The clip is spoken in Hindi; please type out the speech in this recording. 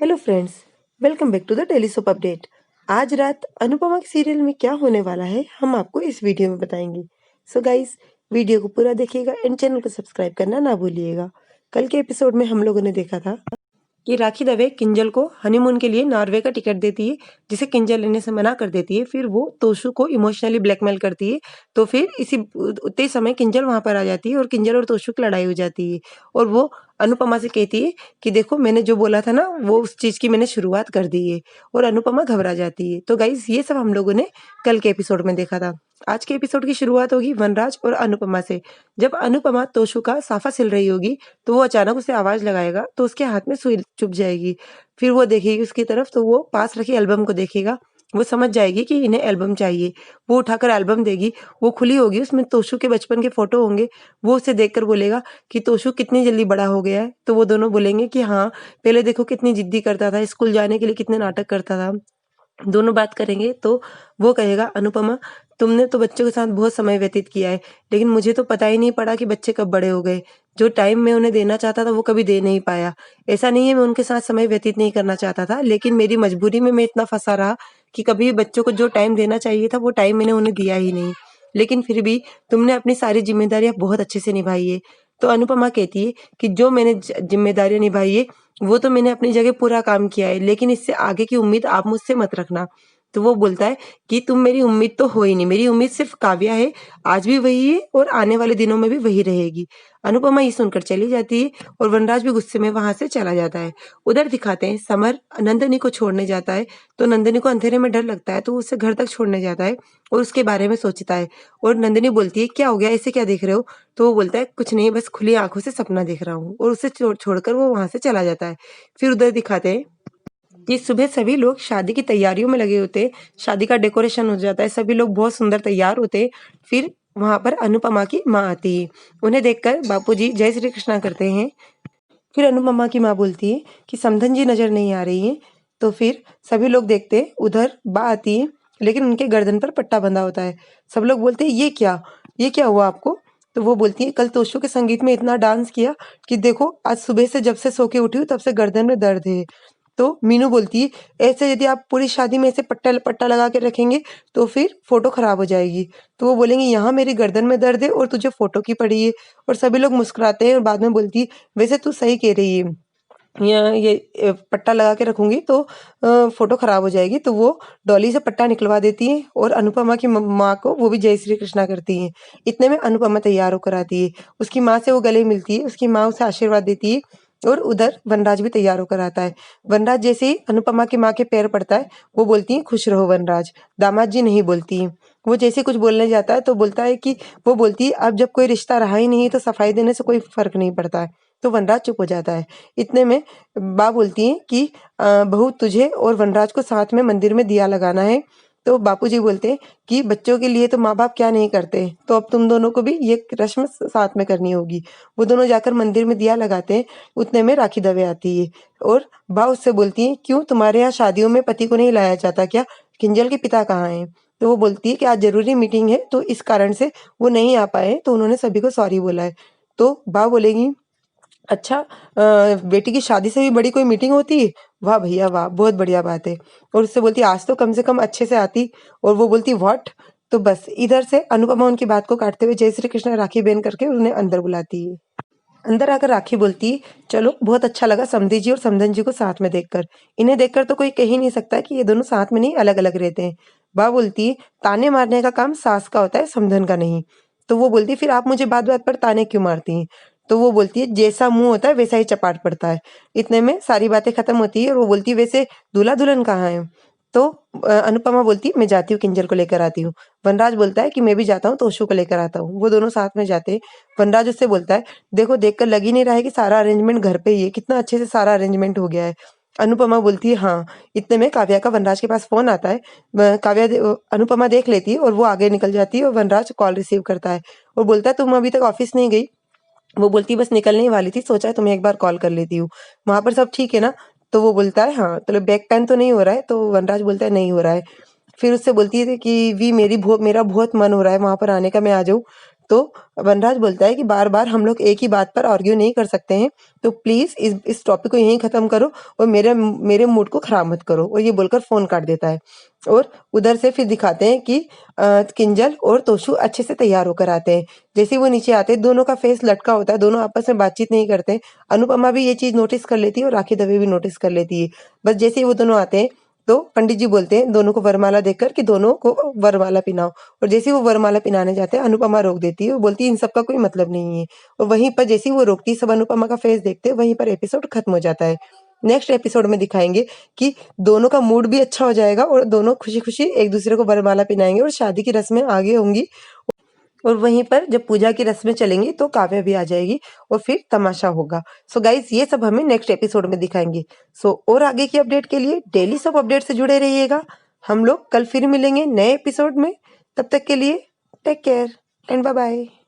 Hello friends, welcome back to the daily soap update. आज रात अनुपमा के सीरियल में क्या होने वाला है हम आपको इस वीडियो में बताएंगे। सो गाइस, वीडियो को पूरा देखिएगा एंड चैनल को सब्सक्राइब करना ना भूलिएगा। कल के एपिसोड में हम लोगों ने देखा था कि राखी दवे किंजल को हनीमून के लिए नॉर्वे का टिकट देती है, जिसे किंजल लेने से मना कर देती है। फिर वो तोशु को इमोशनली ब्लैकमेल करती है। तो फिर इसी उतने समय किंजल वहां पर आ जाती है और किंजल और तोशु की लड़ाई हो जाती है। और वो अनुपमा से कहती है कि देखो, मैंने जो बोला था ना, वो उस चीज की मैंने शुरुआत कर दी है। और अनुपमा घबरा जाती है। तो गाइस, ये सब हम लोगों ने कल के एपिसोड में देखा था। आज के एपिसोड की शुरुआत होगी वनराज और अनुपमा से। जब अनुपमा तोशु का साफा सिल रही होगी तो वो अचानक उसे आवाज लगाएगा, तो उसके हाथ में सुई चुभ जाएगी। फिर वो देखेगी उसकी तरफ, तो वो पास रखी एल्बम को देखेगा। वो समझ जाएगी कि इन्हें एल्बम चाहिए। वो उठाकर एल्बम देगी। वो खुली होगी, उसमें तोशु के बचपन के फोटो होंगे। वो उसे देखकर बोलेगा कि तोशु कितनी जल्दी बड़ा हो गया है। तो वो दोनों बोलेंगे कि हाँ, पहले देखो कितनी जिद्दी करता था, स्कूल जाने के लिए कितने नाटक करता था। दोनों बात करेंगे तो वो कहेगा, अनुपमा, तुमने तो बच्चों के साथ बहुत समय व्यतीत किया है, लेकिन मुझे तो पता ही नहीं पड़ा कि बच्चे कब बड़े हो गए। जो टाइम मैं उन्हें देना चाहता था वो कभी दे नहीं पाया। ऐसा नहीं है मैं उनके साथ समय व्यतीत नहीं करना चाहता था, लेकिन मेरी मजबूरी में मैं इतना फंसा रहा कि कभी बच्चों को जो टाइम देना चाहिए था वो टाइम मैंने उन्हें दिया ही नहीं। लेकिन फिर भी तुमने अपनी सारी जिम्मेदारियां बहुत अच्छे से निभाई है। तो अनुपमा कहती है कि जो मैंने जिम्मेदारियां निभाई है वो तो मैंने अपनी जगह पूरा काम किया है, लेकिन इससे आगे की उम्मीद आप मुझसे मत रखना। तो वो बोलता है कि तुम मेरी उम्मीद तो हो ही नहीं, मेरी उम्मीद सिर्फ काव्या है। आज भी वही है और आने वाले दिनों में भी वही रहेगी। अनुपमा ये सुनकर चली जाती है और वनराज भी गुस्से में वहां से चला जाता है। उधर दिखाते हैं समर नंदिनी को छोड़ने जाता है। तो नंदिनी को अंधेरे में डर लगता है, तो वो उसे घर तक छोड़ने जाता है और उसके बारे में सोचता है। और नंदिनी बोलती है, क्या हो गया, ऐसे क्या देख रहे हो? तो वो बोलता है, कुछ नहीं, बस खुली आंखों से सपना देख रहा हूँ। और उसे छोड़कर वो वहां से चला जाता है। फिर उधर दिखाते हैं कि सुबह सभी लोग शादी की तैयारियों में लगे होते हैं। शादी का डेकोरेशन हो जाता है, सभी लोग बहुत सुंदर तैयार होते हैं। फिर वहां पर अनुपमा की माँ आती है। उन्हें देखकर बापूजी जय श्री कृष्णा करते हैं। फिर अनुपमा की माँ बोलती है कि समधन जी नजर नहीं आ रही है। तो फिर सभी लोग देखते हैं, उधर बा आती है, लेकिन उनके गर्दन पर पट्टा बंधा होता है। सब लोग बोलते हैं, ये क्या हुआ आपको? तो वो बोलती है, कल तोशु के संगीत में इतना डांस किया कि देखो, आज सुबह से जब से सो के उठी हूँ तब से गर्दन में दर्द है। तो मीनू बोलती है, ऐसे यदि आप पूरी शादी में ऐसे पट्टा पट्टा लगा के रखेंगे तो फिर फोटो खराब हो जाएगी। तो वो बोलेंगे, यहाँ मेरी गर्दन में दर्द है और तुझे फोटो की पड़ी है। और सभी लोग मुस्कुराते हैं और बाद में बोलती है, वैसे तू सही कह रही है, ये पट्टा लगा के रखूंगी तो फोटो खराब हो जाएगी। तो वो डॉली से पट्टा निकलवा देती है और अनुपमा की माँ को वो भी जय श्री कृष्णा करती है। इतने में अनुपमा तैयार होकर आती है। उसकी माँ से वो गले मिलती है, उसकी माँ उसे आशीर्वाद देती है। और उधर वनराज भी तैयार होकर आता है। वनराज जैसे ही अनुपमा की माँ के पैर पड़ता है, वो बोलती है, खुश रहो वनराज। दामाद जी नहीं बोलती है। वो जैसे कुछ बोलने जाता है तो बोलता है कि वो बोलती है, अब जब कोई रिश्ता रहा ही नहीं तो सफाई देने से कोई फर्क नहीं पड़ता है। तो वनराज चुप हो जाता है। इतने में बा बोलती है कि बहू, तुझे और वनराज को साथ में मंदिर में दिया लगाना है। तो बापूजी बोलते हैं कि बच्चों के लिए तो माँ बाप क्या नहीं करते, तो अब तुम दोनों को भी ये रस्म साथ में करनी होगी। वो दोनों जाकर मंदिर में दिया लगाते हैं। उतने में राखी दवे आती है और बा उससे बोलती है, क्यों, तुम्हारे यहाँ शादियों में पति को नहीं लाया जाता क्या? किंजल के पिता कहाँ हैं? तो वो बोलती है कि आज जरूरी मीटिंग है तो इस कारण से वो नहीं आ पाए, तो उन्होंने सभी को सॉरी बोला है। तो बा बोलेगी, अच्छा, बेटी की शादी से भी बड़ी कोई मीटिंग होती है? वाह भैया वाह, बहुत बढ़िया बात है। और उससे बोलती, आज तो कम से कम अच्छे से आती। और वो बोलती, व्हाट? तो बस इधर से अनुपमा उनकी बात को काटते हुए जय श्री कृष्ण राखी बहन करके उन्हें अंदर बुलाती है। अंदर आकर राखी बोलती, चलो, बहुत अच्छा लगा समधी जी और समधन जी को साथ में देखकर। इन्हें देखकर तो कोई कह ही नहीं सकता कि ये दोनों साथ में नहीं, अलग अलग रहते हैं। बा बोलती, ताने मारने का काम सास का होता है, समधन का नहीं। तो वो बोलती, फिर आप मुझे बात बात पर ताने क्यों मारती हैं? तो वो बोलती है, जैसा मुंह होता है वैसा ही चपाट पड़ता है। इतने में सारी बातें खत्म होती है और वो बोलती है, वैसे दूल्हा दुल्हन कहाँ है? तो अनुपमा बोलती है, मैं जाती हूँ, किंजल को लेकर आती हूँ। वनराज बोलता है कि मैं भी जाता हूँ, तोशु को लेकर आता हूँ। वो दोनों साथ में जाते हैं। वनराज उससे बोलता है, देखो, देखकर लग ही नहीं रहा है कि सारा अरेंजमेंट घर पे ही है, कितना अच्छे से सारा अरेंजमेंट हो गया है। अनुपमा बोलती है, हाँ। इतने में काव्या का वनराज के पास फोन आता है। अनुपमा देख लेती है और वो आगे निकल जाती है और वनराज कॉल रिसीव करता है और बोलता है, तुम अभी तक ऑफिस नहीं गई? वो बोलती है, बस निकलने ही वाली थी, सोचा है तुम्हें एक बार कॉल कर लेती हूँ। वहां पर सब ठीक है ना? तो वो बोलता है, हाँ। तो बैक पेन तो नहीं हो रहा है? तो वनराज बोलता है, नहीं हो रहा है। फिर उससे बोलती है कि वी मेरी बहुत मेरा बहुत मन हो रहा है वहां पर आने का, मैं आ जाऊँ? तो वनराज बोलता है कि बार-बार हम लोग एक ही बात पर आर्ग्यू नहीं कर सकते हैं, तो प्लीज़ इस टॉपिक को यहीं ख़त्म करो और मेरे मूड को ख़राब मत करो। और ये बोलकर फ़ोन काट देता है। और उधर से फिर दिखाते हैं कि किंजल और तोशु अच्छे से तैयार होकर आते हैं। जैसे ही वो नीचे आते हैं, दोनों का फेस लटका होता है, दोनों आपस में बातचीत नहीं करते। अनुपमा भी ये चीज़ नोटिस कर लेती है और राखी दवे भी नोटिस कर लेती है। बस जैसे ही वो दोनों आते हैं, तो पंडित जी बोलते हैं दोनों को वरमाला देकर कि दोनों को वरमाला पिनाओ। और जैसे ही वो वरमाला पिनाने जाते हैं, अनुपमा रोक देती है और बोलती है इन सब का कोई मतलब नहीं है। और वहीं पर जैसे ही वो रोकती है, सब अनुपमा का फेस देखते हैं, वहीं पर एपिसोड खत्म हो जाता है। नेक्स्ट एपिसोड में दिखाएंगे कि दोनों का मूड भी अच्छा हो जाएगा और दोनों खुशी-खुशी एक दूसरे को वरमाला पिनाएंगे और शादी की रस्में आगे होंगी। और वहीं पर जब पूजा की रस्में चलेंगी तो काव्या भी आ जाएगी और फिर तमाशा होगा। सो गाइस, ये सब हमें नेक्स्ट एपिसोड में दिखाएंगे। सो और आगे की अपडेट के लिए डेली सब अपडेट से जुड़े रहिएगा। हम लोग कल फिर मिलेंगे नए एपिसोड में। तब तक के लिए take care and bye bye.